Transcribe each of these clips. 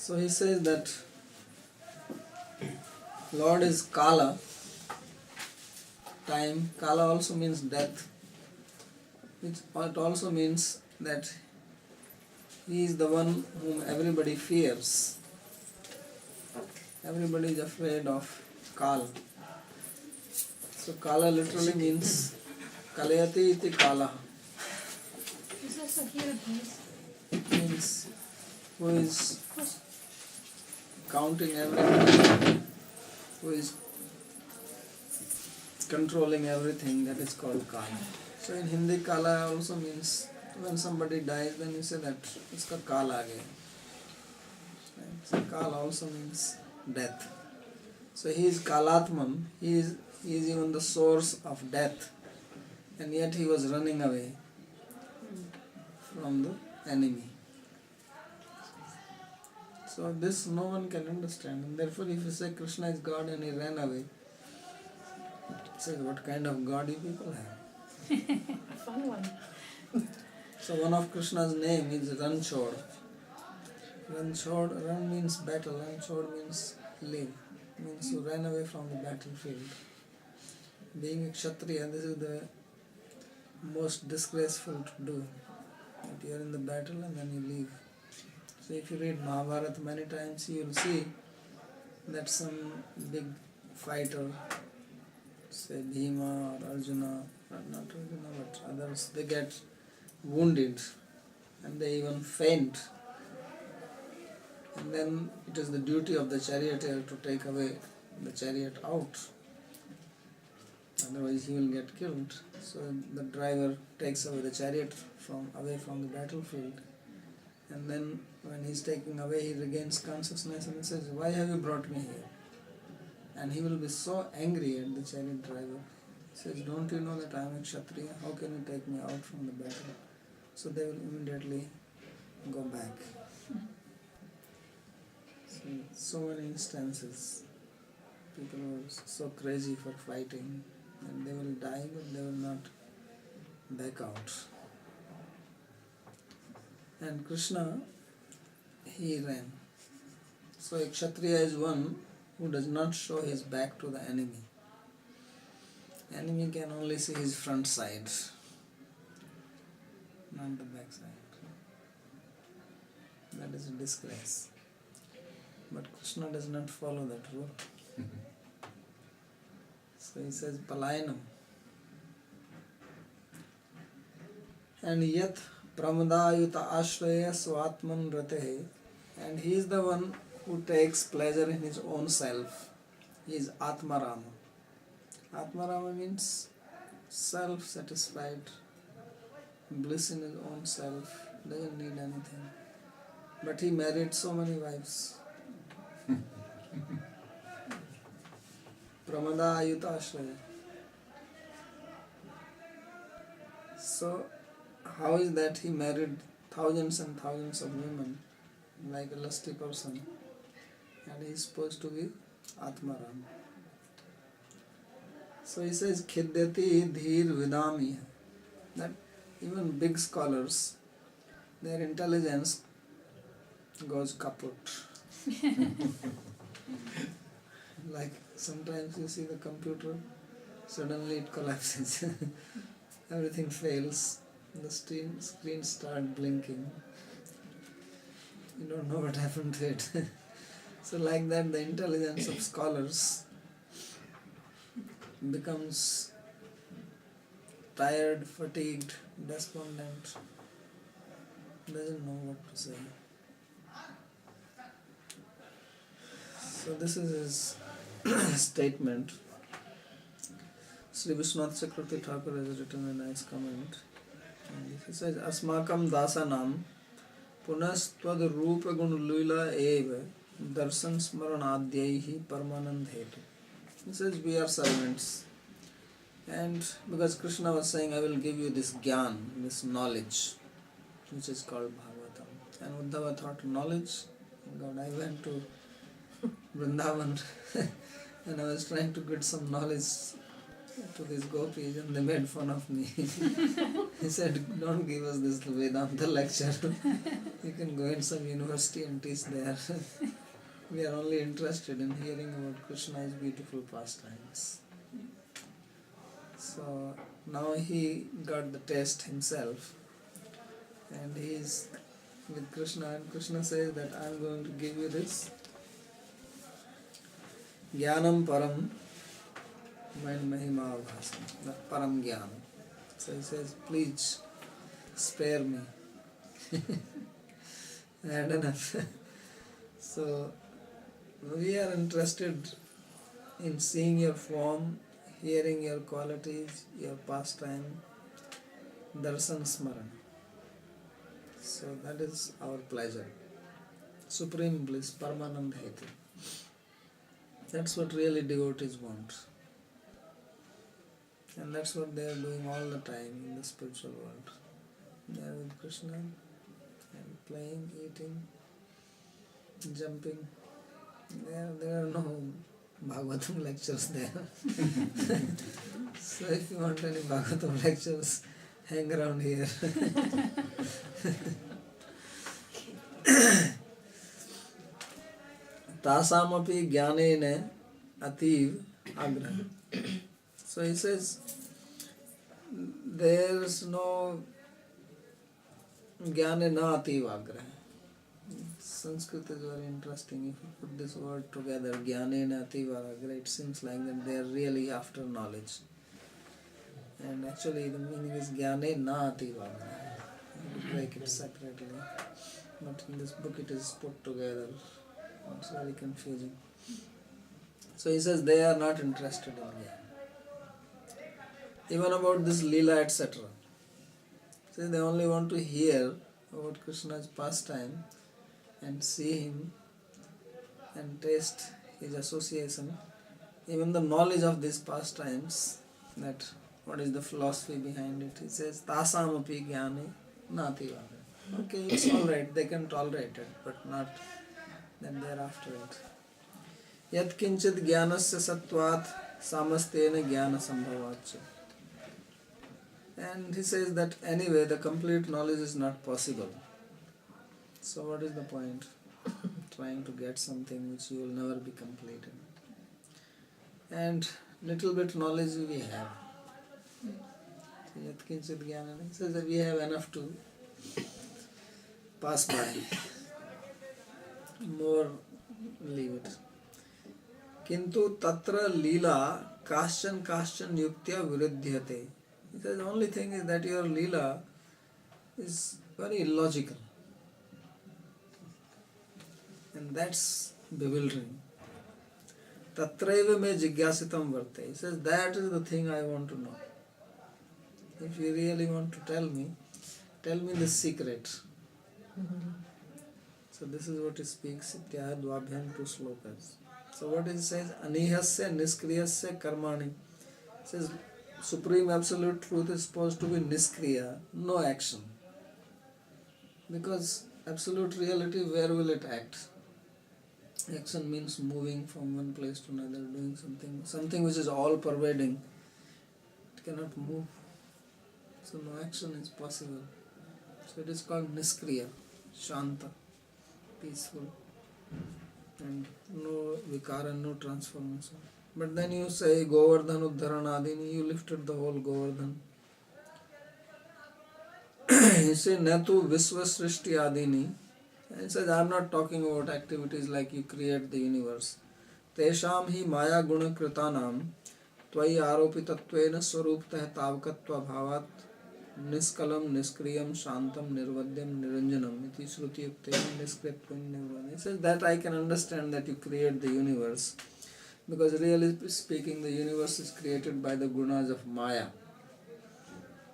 So he says that Lord is Kala, time. Kala also means death, which it also means that he is the one whom everybody fears. Everybody is afraid of Kala. So Kala literally means Kalayati iti Kala. Is also here, please? It means who is counting everything, who is controlling everything, that is called Kala. So in Hindi, Kala also means when somebody dies, then you say that uska Kala aa gaya. So Kala also means death. So he is Kalatman, he is even the source of death, and yet he was running away from the enemy. So this no one can understand, and therefore if you say Krishna is God and he ran away, it says what kind of God you people have. A fun one. So one of Krishna's name is Ranchod. Ranchod, Ran means battle, Ranchod means live, means you ran away from the battlefield. Being a Kshatriya, this is the most disgraceful to do. That you are in the battle and then you leave. So if you read Mahabharata many times, you will see that some big fighter, say Bhima or Arjuna, or not Arjuna but others, they get wounded and they even faint. And then it is the duty of the charioteer to take away the chariot out. Otherwise he will get killed. So the driver takes away the chariot away from the battlefield. And then when he is taking away, he regains consciousness and he says, "Why have you brought me here?" And he will be so angry at the chariot driver. He says, "Don't you know that I am a Kshatriya? How can you take me out from the battle?" So they will immediately go back. So many instances. People were so crazy for fighting, and they will die but they will not back out. And Krishna, he ran. So a Kshatriya is one who does not show his back to the enemy. Enemy can only see his front side, not the back side. That is a disgrace. But Krishna does not follow that rule. So he says Palayanam. And yet Pramadayuta Ashraya Swatman Ratehe. And he is the one who takes pleasure in his own self. He is Atmarama. Atmarama means self-satisfied, bliss in his own self, doesn't need anything. But he married so many wives. Pramada Ayuta Ashraya. So, how is that he married thousands and thousands of women like a lusty person, and he is supposed to be Atmaram? So he says, Khidyati Dhir Vidami, that even big scholars, their intelligence goes kaput. Like sometimes you see the computer, suddenly it collapses. Everything fails. The screen starts blinking. You don't know what happened to it. So like that, the intelligence of scholars becomes tired, fatigued, despondent, doesn't know what to say. So this is his statement. Sri Vishwanath Chakravarti Thakur has written a nice comment. And he says, Asmakam Dasanam Punastvad Rupa Gun Lila Eva Darshan Smaranadhyaihi Paramanand Hetu. He says, we are servants. And because Krishna was saying, I will give you this gyan, this knowledge, which is called Bhagavatam. And Uddhava thought, knowledge? God, I went to Vrindavan and I was trying to get some knowledge to these gopis and they made fun of me. He said, don't give us this Vedanta lecture. You can go in some university and teach there. We are only interested in hearing about Krishna's beautiful pastimes. So now he got the taste himself, and he is with Krishna, and Krishna says that I am going to give you this Jnanam Param Mind Mahima Bhasam, the Param Jnana. So he says, please spare me. I had enough. So we are interested in seeing your form, hearing your qualities, your pastime, darshan smaran. So that is our pleasure. Supreme bliss, Paramanand Hetu. That's what really devotees want. And that's what they are doing all the time in the spiritual world. They are with Krishna and playing, eating, jumping. There are no Bhagavatam lectures there. So if you want any Bhagavatam lectures, hang around here. Tasamapi jnanene ativ agraha. So he says, there is no jnane na ativ agraha. Sanskrit is very interesting. If you put this word together, jnanena ativ agraha, it seems like that they are really after knowledge. And actually the meaning is jnane na ativ agraha. You break it separately. But in this book it is put together. It's very confusing. So he says they are not interested in jnana. Even about this Leela, etc. So they only want to hear about Krishna's pastime and see him and taste his association. Even the knowledge of these pastimes, that what is the philosophy behind it. He says, Tasam api jnani nati vada. Okay, it's alright, they can tolerate it, but not that they are after it. Yat kinchit jnanasya sattvat samastena jnana sambhavacha. And he says that anyway the complete knowledge is not possible. So what is the point? Trying to get something which you will never be completed. And little bit knowledge we have. Yat kinchit jnana. He says that we have enough to pass by. More leave it. Kintu tatra lila kaschan yuktya viruddhyate. He says the only thing is that your lila is very illogical. And that's bewildering. Tatraiva me jigyasitam varte. He says that is the thing I want to know. If you really want to tell me the secret. So this is what he speaks, Ityah Dvabhyam 2 slokas. So what he says, Anihasya Niskriyasya Karmani. He says, Supreme Absolute Truth is supposed to be Niskriya, no action. Because Absolute Reality, where will it act? Action means moving from one place to another, doing something which is all pervading. It cannot move. So no action is possible. So it is called Niskriya, Shanta, peaceful, and no vikara, no transformation. But then you say Govardhan Uddharanadini, you lifted the whole Govardhan. You say Natu Visva Srishti Adini. And he says, I am not talking about activities like you create the universe. Tesham hi maya guna kritanam tvai aropitattvena swaruptah tavkatva bhavat niskalam niskriyam shantam nirvadyam niranjanam iti shruti yuktena niskritvam nirvana. He says that I can understand that you create the universe, because really speaking the universe is created by the gunas of Maya,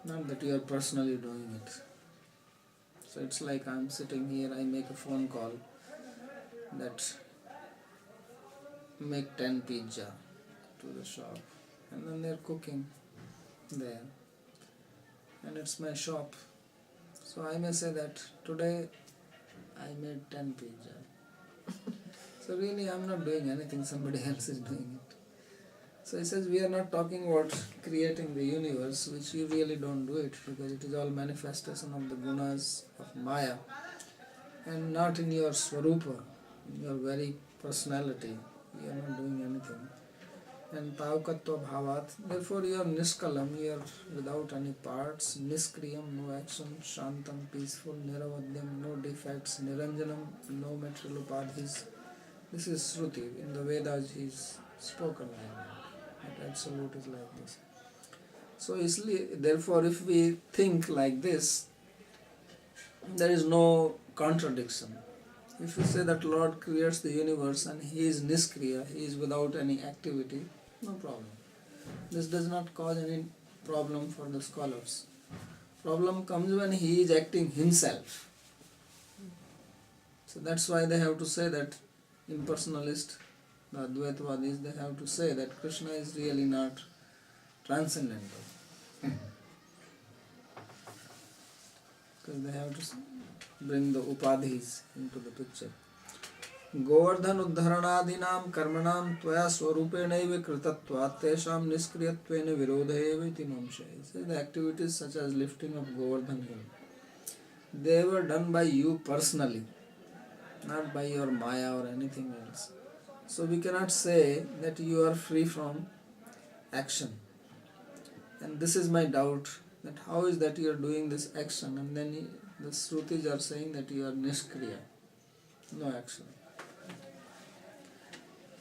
not that you are personally doing it. So it's like I am sitting here, I make a phone call that make 10 pizza to the shop, and then they are cooking there, and it's my shop. So I may say that today I made 10 pizza. So really I am not doing anything, somebody else is doing it. So he says we are not talking about creating the universe, which you really don't do it, because it is all manifestation of the gunas of Maya and not in your Swarupa, in your very personality. You are not doing anything. And Tavkatva Bhavat, therefore you are Niskalam, you are without any parts, Niskriyam, no action, Shantam, peaceful, Niravadyam, no defects, Niranjanam, no material upadhis. This is Shruti, in the Vedas he is spoken like that. That absolute is like this. So therefore if we think like this, there is no contradiction. If you say that Lord creates the universe and he is Niskriya, he is without any activity, no problem. This does not cause any problem for the scholars. Problem comes when he is acting himself. So that's why they have to say that impersonalist, the Advaitavadis, they have to say that Krishna is really not transcendental. Because they have to bring the upadhis into the picture. Govardhan uddharanadinam karmanam tvaya swarupenaiva kritatvat tesham niskriyattvena virodhayeva iti mamshay. The activities such as lifting of Govardhan hill, they were done by you personally, not by your Maya or anything else. So we cannot say that you are free from action. And this is my doubt, that how is that you are doing this action and then the Shrutis are saying that you are Nishkriya, no action.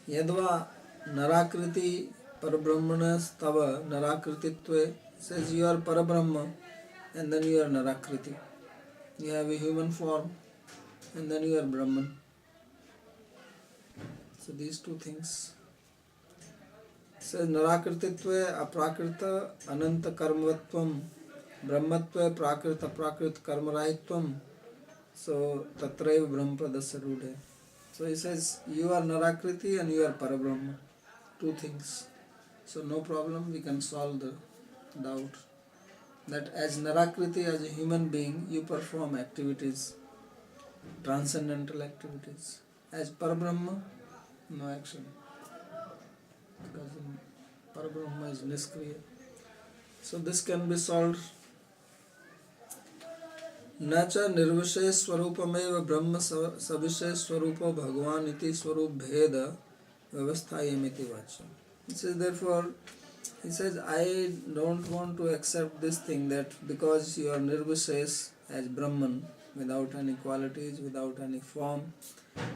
Yadva Narakriti Parabrahmanas Tava Narakrititve, says you are Parabrahma and then you are Narakriti. You have a human form and then you are Brahman. So these two things. Says Narakrititve Aprakrita Ananta Karmavatvam Brahmatva Prakrita Prakrit Karmarayitvam. So Tatraiva Brahmpadasya Rudhe. So he says you are Narakriti and you are Parabrahma. Two things. So no problem, we can solve the doubt. That as Narakriti, as a human being, you perform activities, transcendental activities. As Parabrahma, no action. Because Parabrahma is Niskriya. So this can be solved. Nacha nirvishay swarupameva brahma savishay swarupa bhagavan iti swarup bheda vyavasthayamiti vacham. He says therefore, he says I don't want to accept this thing that because you are nirvishay as Brahman, without any qualities, without any form,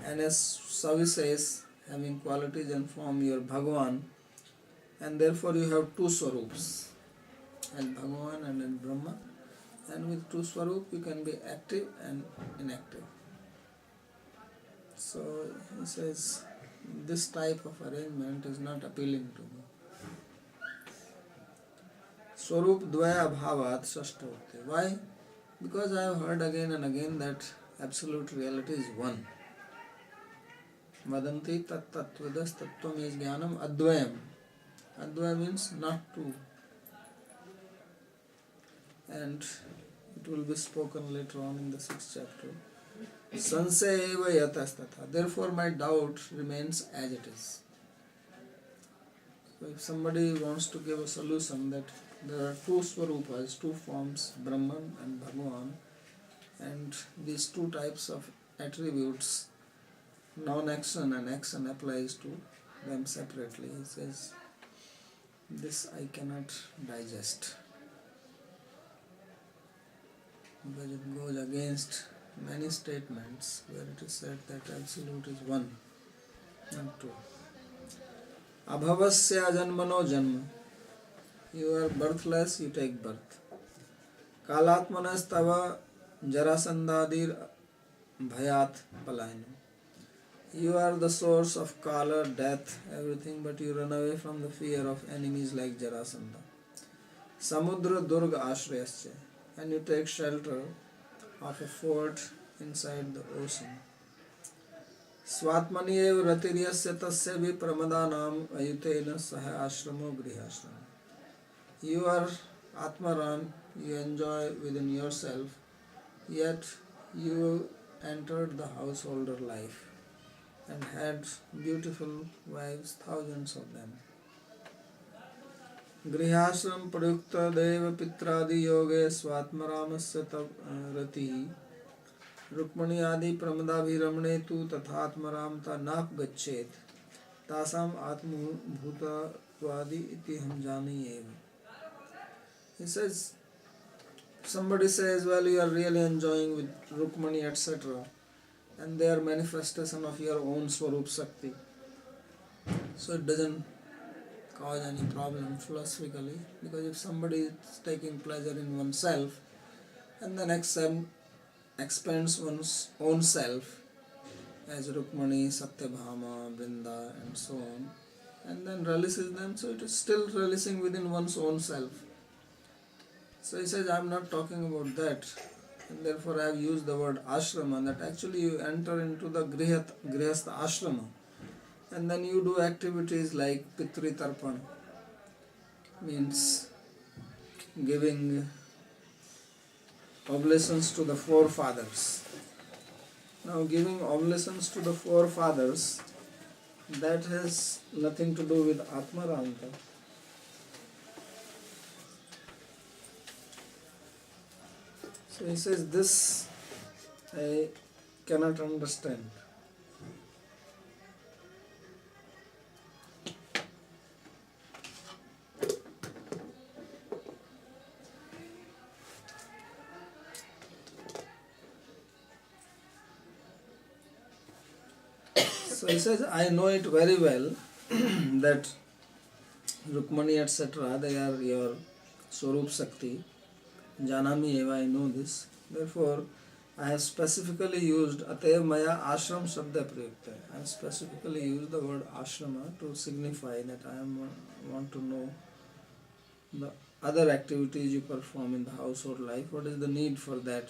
and as savishay having qualities and form, you are Bhagavan, and therefore you have two swarups, as Bhagavan and as Brahma. And with two swarup you can be active and inactive. So he says this type of arrangement is not appealing to me. Swarup dvaya bhavat shashtavate. Why? Because I have heard again and again that absolute reality is one. Vadanti tat tattvadas tattvam is jnanam advayam. Advaya means not two. And it will be spoken later on in the 6th chapter. Sansaya eva yatastatha. Therefore my doubt remains as it is. So if somebody wants to give a solution that there are two swarupas, two forms, Brahman and Bhagavan, and these two types of attributes, non-action and action applies to them separately. He says, this I cannot digest. Because it goes against many statements where it is said that absolute is one, not two. Abhavasya ajanmano janma. You are birthless, you take birth. Kalatmanas tava jarasandadir bhayat palayana. You are the source of kala, death, everything, but you run away from the fear of enemies like Jarasandha. Samudra durga ashrayasya. And you take shelter of a fort inside the ocean. Swatmaniev ratiryasya tasya vi pramadanam ayutena saha ashramo grihashrama. You are Atmaran, you enjoy within yourself, yet you entered the householder life and had beautiful wives, thousands of them. Grihashram prayukta deva pitradi yoge swatmaramasya rati Rukmani adi pramadabhiramne tu tathatmaramta nap gachet tasam atmu bhuta tvadi iti ham jani eva. He says, somebody says, well, you are really enjoying with Rukmani, etc. And they are manifestation of your own Swarup Shakti. So it doesn't cause any problem philosophically, because if somebody is taking pleasure in oneself and then expands one's own self as Rukmani, Satyabhama, Vrinda and so on, and then releases them, so it is still releasing within one's own self. So he says, I am not talking about that, and therefore I have used the word ashrama, that actually you enter into the grihastha ashrama, and then you do activities like Pitri Tarpan, means giving oblations to the forefathers. Now giving oblations to the forefathers, that has nothing to do with Atmaranta. So he says, this I cannot understand. So he says, I know it very well that Rukmani, etc., they are your Swarup Shakti. Janami eva, I know this. Therefore, I have specifically used Atav Maya Ashram Shabda Prayukta. I have specifically used the word Ashrama to signify that I want to know the other activities you perform in the household life. What is the need for that?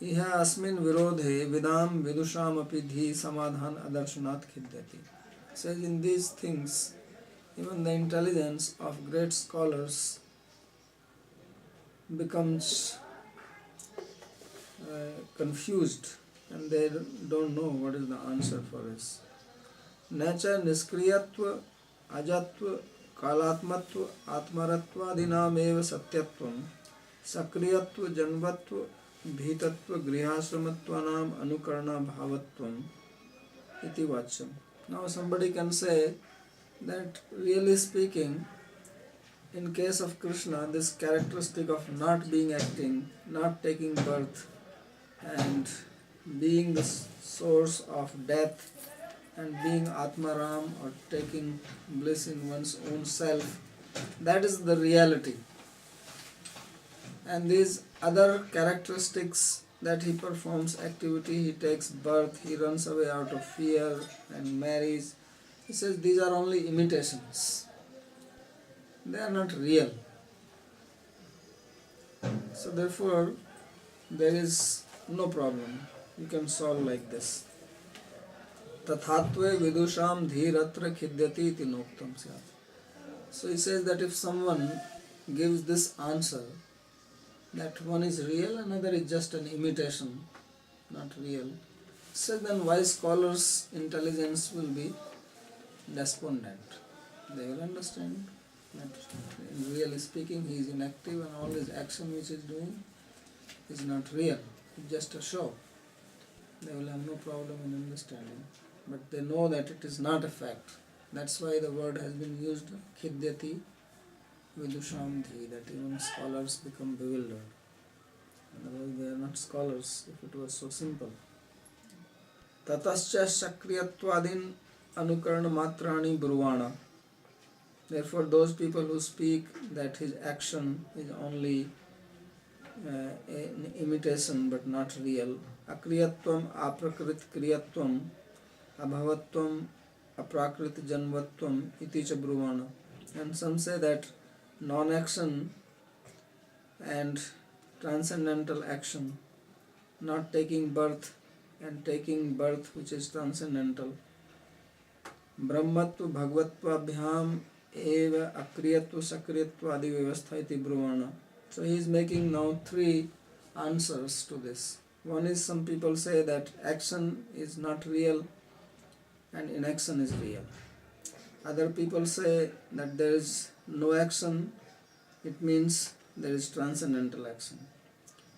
Iha asmin virodhe vidam vidusham apidhi samadhan adarshanat khidyati. Says in these things, even the intelligence of great scholars becomes confused, and they don't know what is the answer for this. Nacha niskriyatva, ajatva, kalatmatva, atmaratva eva satyatvam, sakriyatva, janvatva, bhitatva, grihasramatvanam anukarna bhavatvam iti vacham. Now somebody can say that really speaking, in case of Krishna, this characteristic of not being acting, not taking birth, and being the source of death, and being Atmaram or taking bliss in one's own self, that is the reality. And these other characteristics, that he performs activity, he takes birth, he runs away out of fear and marries, he says these are only imitations. They are not real. So therefore, there is no problem. You can solve like this. Tathatve vidusham dhiratra khidyati iti noktam syat. So he says that if someone gives this answer, that one is real, another is just an imitation, not real, so then wise scholars' intelligence will be despondent. They will understand that really speaking he is inactive and all his action which he is doing is not real, it's just a show. They will have no problem in understanding. But they know that it is not a fact. That's why the word has been used, khidyati vidushamdhi, that even scholars become bewildered. Otherwise they are not scholars if it was so simple. Tatascha shakriyatvadin anukarna matrani bruvana. Therefore those people who speak that his action is only an imitation but not real. Akriyatvam aprakrit kriyatvam abhavatvam aprakrit janvatvam iti cha bruvana. And some say that non-action and transcendental action, not taking birth and taking birth which is transcendental, brahmatva bhagavatva bhyam eva akriyatva sakriyatva adi vyavastha iti bruvana. So he is making now three answers to this. One is, some people say that action is not real and inaction is real. Other people say that there is no action, it means there is transcendental action.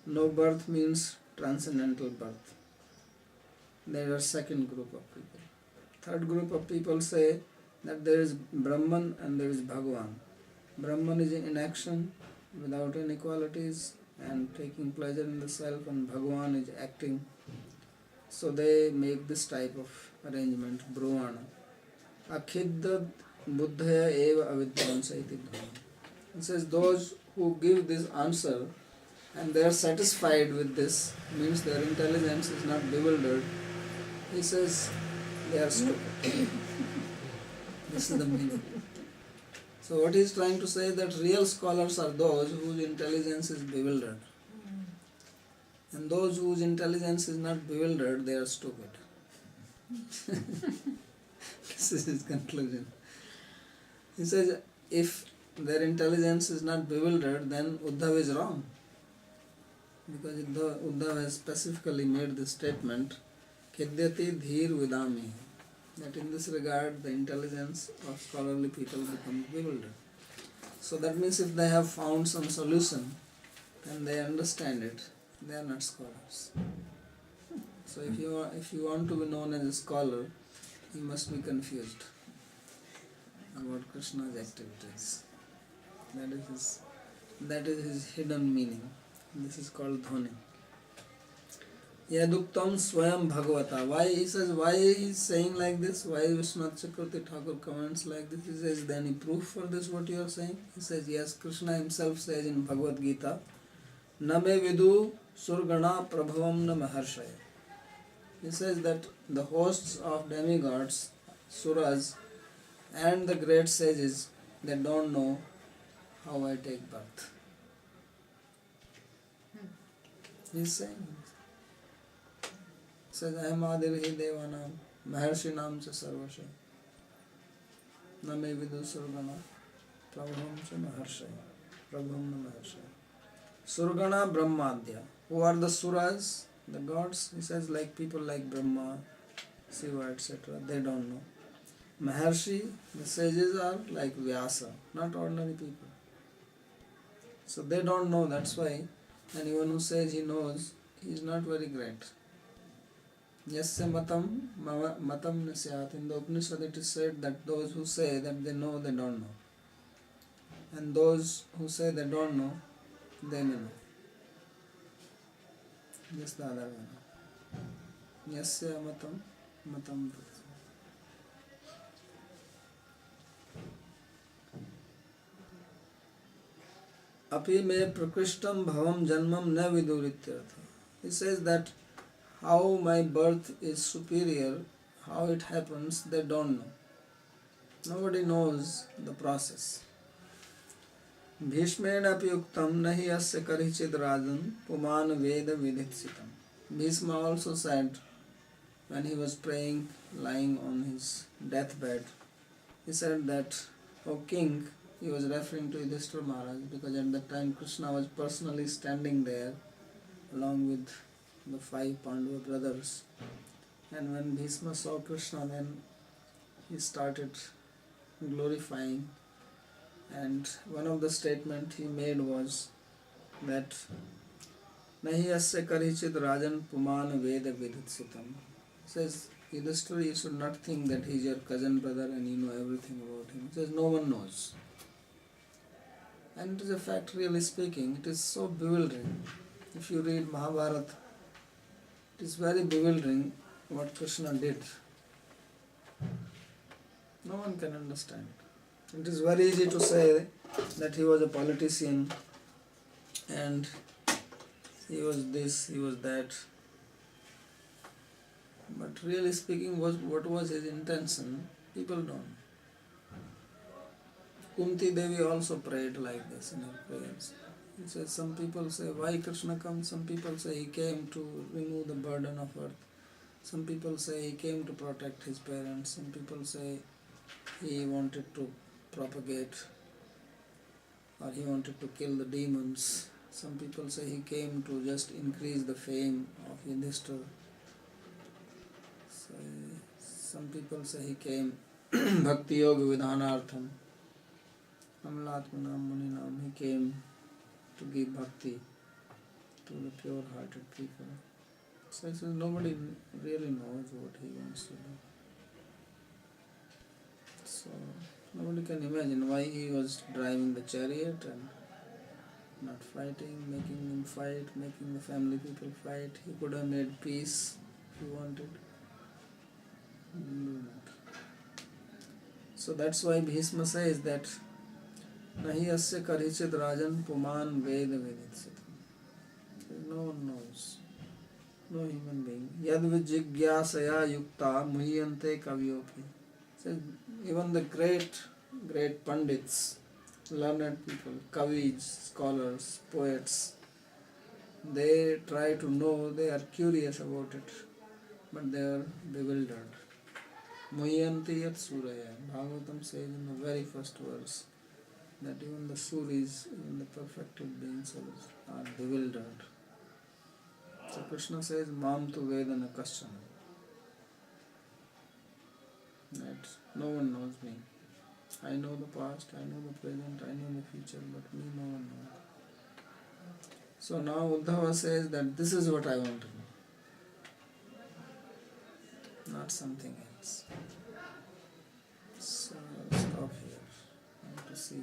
No birth means transcendental birth. There are second group of people. Third group of people say that there is Brahman and there is Bhagavan. Brahman is in action without inequalities and taking pleasure in the self, and Bhagavan is acting. So they make this type of arrangement, Bruvana. Akhiddad buddhaya eva avidvansa iti brahman. It says those who give this answer and they are satisfied with this, means their intelligence is not bewildered. He says they are stupid. This is the meaning. So what he is trying to say is that real scholars are those whose intelligence is bewildered. And those whose intelligence is not bewildered, they are stupid. This is his conclusion. He says, if their intelligence is not bewildered, then Uddhava is wrong. Because Uddhava has specifically made this statement, Khidyati dhir vidami, that in this regard the intelligence of scholarly people becomes bewildered. So that means if they have found some solution and they understand it, they are not scholars. So if you want to be known as a scholar, you must be confused about Krishna's activities. That is his hidden meaning. This is called dhoni. Yaduktam swayam bhagavata. Why he says, why he is saying like this? Why Vishwanath Chakravarti Thakur comments like this? He says, is there any proof for this what you are saying? He says, yes, Krishna himself says in Bhagavad Gita, Na me vidu surgana prabhavam na maharshaya. He says that the hosts of demigods, suras, and the great sages, they don't know how I take birth. He is saying, he says, Aham adirhi devanam, maharshinam cha sarvasha, na me vidu surgana, prabhavam cha maharshaya, prabhavam na maharshaya. Surgana Brahmadya. Who are the suras? The gods. He says like people like Brahma, Shiva, etc. They don't know. Maharshi, the sages are like Vyasa, not ordinary people. So they don't know, that's why anyone who says he knows, he is not very great. Yasya matam nasyat. In the Upanishad it is said that those who say that they know, they don't know. And those who say they don't know, they may know. Yes, the other one. Yasya matam. Api me prakrishtam bhavam janmam na vidurityartha. He says that how my birth is superior, how it happens, they don't know. Nobody knows the process. Bhishmena api uktam nahi asya karichid rajan puman veda vidhitsitam. Bhishma also said when he was praying, lying on his deathbed, he said that, O king, he was referring to Yudhishthira Maharaj because at that time Krishna was personally standing there along with the 5 Pandava brothers. And when Bhishma saw Krishna, then he started glorifying. And one of the statements he made was that Nahi asya karichid rajan puman veda vidhitsitam. He says, Yudhishthira, you should not think that he is your cousin brother and you know everything about him. He says, no one knows. And it is a fact, really speaking, it is so bewildering. If you read Mahabharata, it is very bewildering what Krishna did. No one can understand. It is very easy to say that he was a politician and he was this, he was that. But really speaking, what was his intention? People don't know. Kunti Devi also prayed like this in her prayers. He says, some people say, why Krishna comes? Some people say he came to remove the burden of earth. Some people say he came to protect his parents. Some people say he wanted to propagate or he wanted to kill the demons. Some people say he came to just increase the fame of Yudhishthira. So, some people say he came Bhakti Yoga Vidhanartham. Amlatmanam Muninam, he came to give bhakti to the pure hearted people. So he says nobody really knows what he wants to do. So nobody can imagine why he was driving the chariot and not fighting, making them fight, making the family people fight. He could have made peace if he wanted. He didn't do that. So that's why Bhishma says that Nahi asya karichit rajan puman veda veditsit. No one knows. No human being. Yad vijigyasaya yukta muhyante kavyopi. So even the great pandits, learned people, kavis, scholars, poets, they try to know, they are curious about it, but they are bewildered. Muhyanti yat suraya. Bhagavatam says in the very first verse that even the suris, even the perfected beings are bewildered. So Krishna says, Mam tu vedana kaschana. That no one knows me. I know the past, I know the present, I know the future, but me no one knows. So now Uddhava says that this is what I want to know, not something else. So I'll stop here. I want to see.